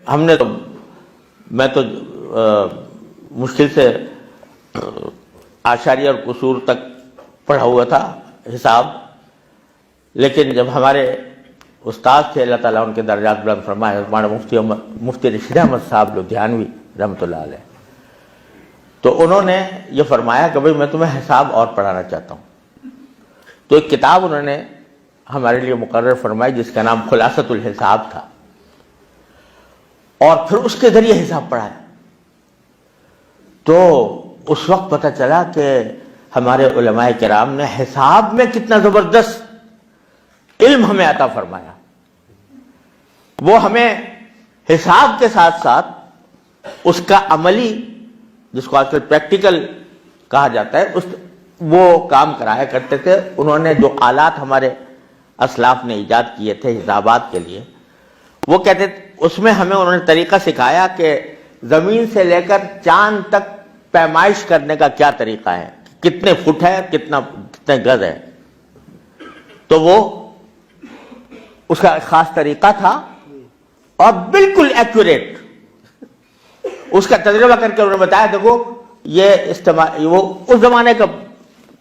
ہم نے تو میں تو مشکل سے آشاریہ اور قصور تک پڑھا ہوا تھا حساب، لیکن جب ہمارے استاد تھے اللہ تعالیٰ ان کے درجات بلند فرمائے، ہمارے مفتی رشید احمد صاحب لدھیانوی رحمۃ اللہ علیہ، تو انہوں نے یہ فرمایا کہ بھئی میں تمہیں حساب اور پڑھانا چاہتا ہوں، تو ایک کتاب انہوں نے ہمارے لیے مقرر فرمائی جس کا نام خلاصۃ الحساب تھا، اور پھر اس کے ذریعے حساب پڑھایا۔ تو اس وقت پتہ چلا کہ ہمارے علماء کرام نے حساب میں کتنا زبردست علم ہمیں عطا فرمایا۔ وہ ہمیں حساب کے ساتھ ساتھ اس کا عملی، جس کو آج کل پریکٹیکل کہا جاتا ہے، وہ کام کرایا کرتے تھے۔ انہوں نے جو آلات ہمارے اسلاف نے ایجاد کیے تھے حسابات کے لیے، وہ کہتے تھے، اس میں ہمیں انہوں نے طریقہ سکھایا کہ زمین سے لے کر چاند تک پیمائش کرنے کا کیا طریقہ ہے، کتنے فٹ ہے، کتنے گز ہے۔ تو وہ اس کا خاص طریقہ تھا اور بالکل ایکوریٹ۔ اس کا تجربہ کر کے انہوں نے بتایا، دیکھو یہ وہ اس زمانے کا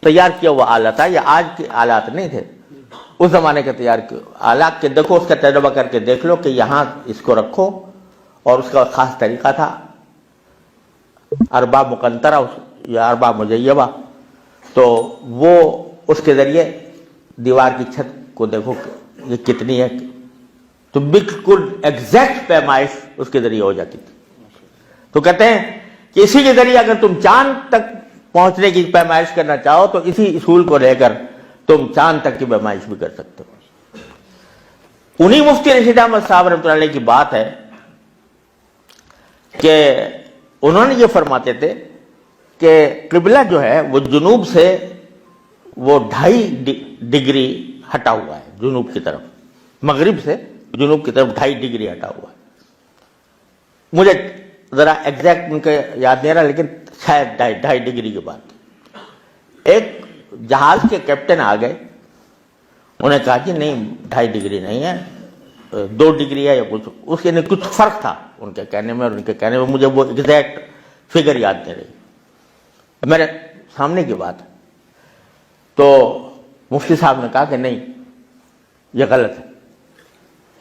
تیار کیا ہوا آلہ تھا، یہ آج کے آلات نہیں تھے، اس زمانے کا تیار کیا آلات کے دیکھو، اس کا تجربہ کر کے دیکھ لو کہ یہاں اس کو رکھو، اور اس کا خاص طریقہ تھا اربع مقنطرہ یا اربع مجیبہ۔ تو وہ اس کے ذریعے دیوار کی چھت کو دیکھو کہ یہ کتنی ہے، تو بالکل ایگزیکٹ پیمائش اس کے ذریعے ہو جاتی تھی۔ تو کہتے ہیں کہ اسی کے ذریعے اگر تم چاند تک پہنچنے کی پیمائش کرنا چاہو تو اسی اصول کو لے کر تم چاند تک کی پیمائش بھی کر سکتے ہو۔ انہی مفتی رشید احمد صاحب رحمۃ اللہ علیہ کی بات ہے کہ انہوں نے یہ فرماتے تھے کہ قبلہ جو ہے وہ جنوب سے وہ 2.5 ڈگری ہٹا ہوا ہے، جنوب کی طرف، مغرب سے جنوب کی طرف 2.5 ڈگری ہٹا ہوا ہے۔ مجھے ذرا ایگزیکٹ ان کے یاد نہیں رہا، لیکن شاید 2.5 ڈگری کی بات۔ ایک جہاز کے کیپٹن آ گئے، انہوں نے کہا کہ نہیں 2.5 ڈگری نہیں ہے، 2 ڈگری ہے یا کچھ، اس کے کچھ فرق تھا ان کے کہنے میں اور ان کے کہنے میں، مجھے وہ ایگزیکٹ فگر یاد نہیں رہی، میرے سامنے کی بات ہے۔ تو مفتی صاحب نے کہا کہ نہیں یہ غلط ہے،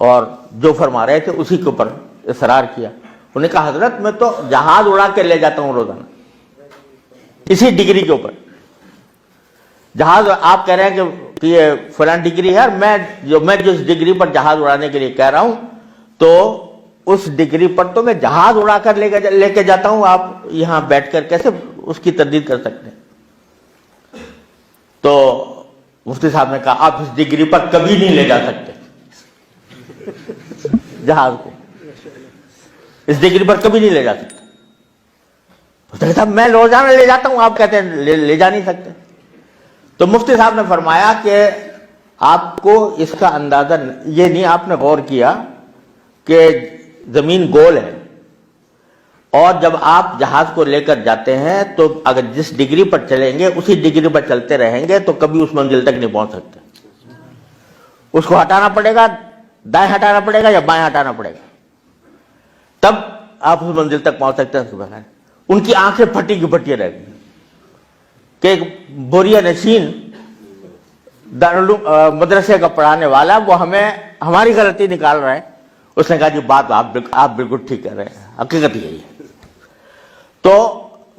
اور جو فرما رہے تھے اسی کے اوپر اصرار کیا۔ انہوں نے کہا حضرت میں تو جہاز اڑا کے لے جاتا ہوں روزانہ اسی ڈگری کے اوپر، جہاز آپ کہہ رہے ہیں کہ یہ فلاں ڈگری ہے، اور میں جس ڈگری پر جہاز اڑانے کے لیے کہہ رہا ہوں تو اس ڈگری پر تو میں جہاز اڑا کر لے کے جاتا ہوں، آپ یہاں بیٹھ کر کیسے اس کی تردید کر سکتے ہیں؟ تو مفتی صاحب نے کہا آپ اس ڈگری پر کبھی نہیں لے جا سکتے جہاز کو، اس ڈگری پر کبھی نہیں لے جا سکتے۔ صاحب میں روزانہ لے جاتا ہوں، آپ کہتے ہیں لے جا نہیں سکتے۔ تو مفتی صاحب نے فرمایا کہ آپ کو اس کا اندازہ یہ نہیں، آپ نے غور کیا کہ زمین گول ہے، اور جب آپ جہاز کو لے کر جاتے ہیں تو اگر جس ڈگری پر چلیں گے اسی ڈگری پر چلتے رہیں گے تو کبھی اس منزل تک نہیں پہنچ سکتے، اس کو ہٹانا پڑے گا، دائیں ہٹانا پڑے گا یا بائیں ہٹانا پڑے گا، تب آپ اس منزل تک پہنچ سکتے ہیں۔ ان کی آنکھیں پھٹی کی پھٹی رہ گئی کہ ایک بوریا نشین مدرسے کا پڑھانے والا وہ ہمیں ہماری غلطی نکال رہا ہے۔ اس نے کہا جی بات آپ بالکل ٹھیک کر رہے ہیں، حقیقت یہی ہے۔ تو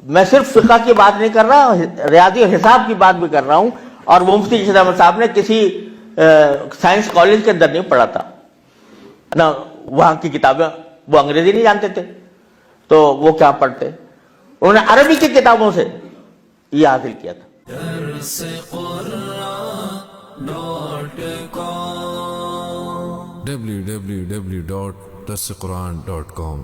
میں صرف فقہ کی بات نہیں کر رہا، ریاضی اور حساب کی بات بھی کر رہا ہوں، اور وہ مفتی رشید احمد صاحب نے کسی سائنس کالج کے اندر نہیں پڑھا تھا نا، وہاں کی کتابیں وہ انگریزی نہیں جانتے تھے، تو وہ کیا پڑھتے، انہوں نے عربی کی کتابوں سے یہ حاصل کیا تھا۔ www.darsequran.com